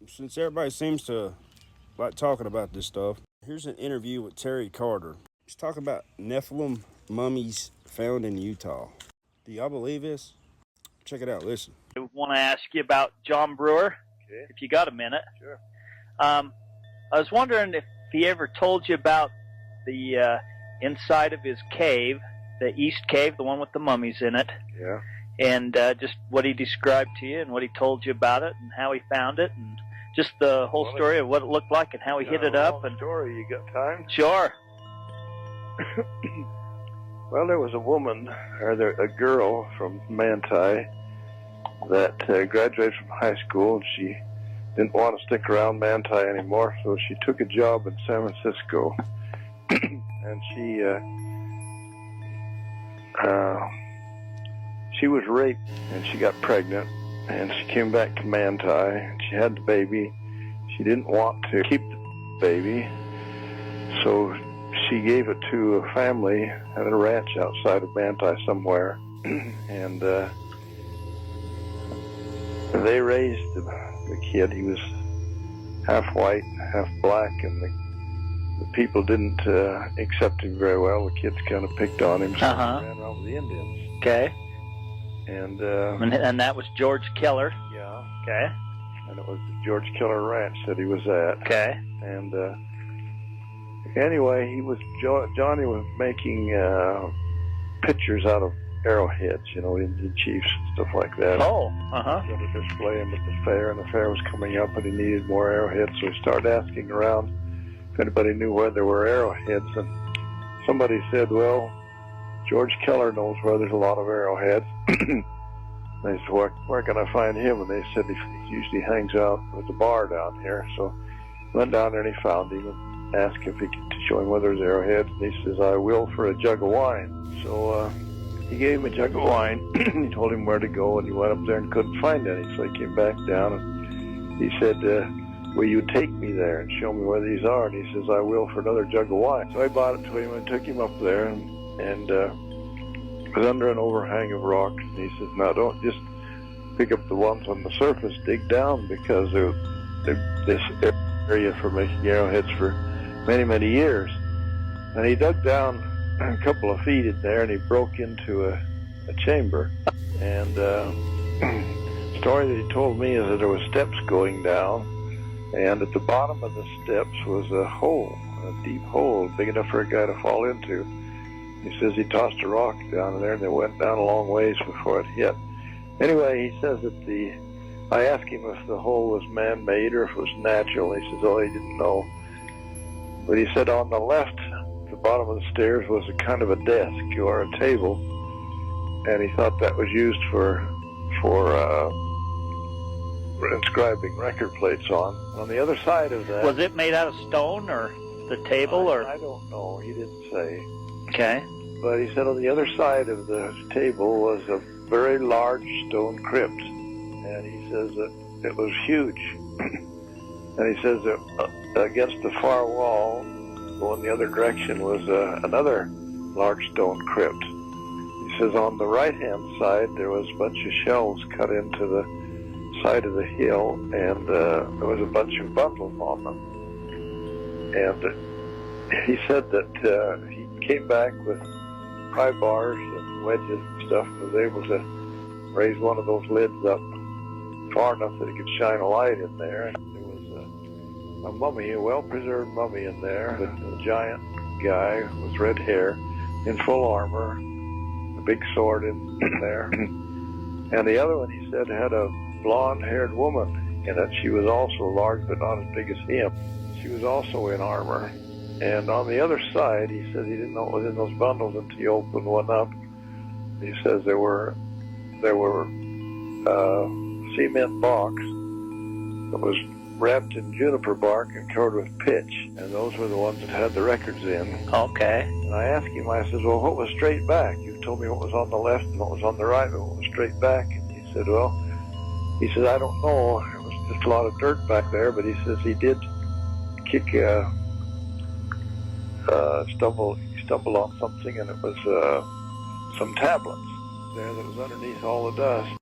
Since everybody seems to like talking about this stuff, here's an interview with Terry Carter. He's talking about Nephilim mummies found in Utah. Do y'all believe this? Check it out. Listen. I want to ask you about John Brewer, Okay. if you got a minute. Sure. I was wondering if he ever told you about the inside of his cave, the East Cave, the one with the mummies in it. Yeah. And just what he described to you and what he told you about it and how he found it and just the whole story of what it looked like and how he hit it up. And Story, you got time? Sure. Well, there was a woman, or a girl from Manti that graduated from high school, and she didn't want to stick around Manti anymore, so she took a job in San Francisco, and she was raped, and she got pregnant, and she came back to Manti, and she had the baby. She didn't want to keep the baby, so she gave it to a family at a ranch outside of Manti somewhere, and they raised the kid. He was half white, half black, and the people didn't accept him very well. The kids kind of picked on him, so he ran around with the Indians. Okay. And that was George Keller. yeah, Okay. and it was the George Keller Ranch that he was at. Okay. And anyway, Johnny was making pictures out of arrowheads, Indian chiefs and stuff like that. Oh, Going to display them at the fair, and the fair was coming up, and he needed more arrowheads, so he started asking around if anybody knew where there were arrowheads, and somebody said, well, George Keller knows where there's a lot of arrowheads. They said, where can I find him? And they said he usually hangs out at the bar down here. So he went down there and he found him and asked if he could show him where there's arrowheads. And he says, I will for a jug of wine. So he gave him a jug of wine. He told him where to go, and he went up there and couldn't find any. So he came back down, and he said, will you take me there and show me where these are? And he says, I will for another jug of wine. So I bought it to him and took him up there, and it was under an overhang of rocks. And he says, now don't just pick up the ones on the surface, dig down, because this area for making arrowheads for many, many years. And he dug down a couple of feet in there, and he broke into a chamber. And the story that he told me is that there were steps going down, and at the bottom of the steps was a hole, a deep hole, big enough for a guy to fall into. He says he tossed a rock down in there, and they went down a long ways before it hit. Anyway, he says that I asked him if the hole was man-made or if it was natural. He says, oh, he didn't know. But he said on the left, the bottom of the stairs was a kind of a desk or a table, and he thought that was used for inscribing record plates on. On the other side of that... Was it made out of stone, or the table, or...? I don't know. He didn't say. Okay. But he said on the other side of the table was a very large stone crypt. And he says that it was huge. And he says that against the far wall, going the other direction, was another large stone crypt. He says on the right-hand side, there was a bunch of shelves cut into the side of the hill, and there was a bunch of bundles on them. And he said that he came back with pry bars and wedges and stuff, and was able to raise one of those lids up far enough that it could shine a light in there. And there was a mummy, a well-preserved mummy in there, a giant guy with red hair, in full armor, a big sword in there. And the other one, he said, had a blonde-haired woman in it. She was also large, but not as big as him. She was also in armor. And on the other side, he says he didn't know what was in those bundles until he opened one up. He says there were cement box that was wrapped in juniper bark and covered with pitch, and those were the ones that had the records in. Okay. And I asked him, I said, well, what was straight back? You told me what was on the left and what was on the right, but what was straight back? And he said, well, I don't know. It was just a lot of dirt back there, but he says he did kick stumbled on something, and it was some tablets there that was underneath all the dust.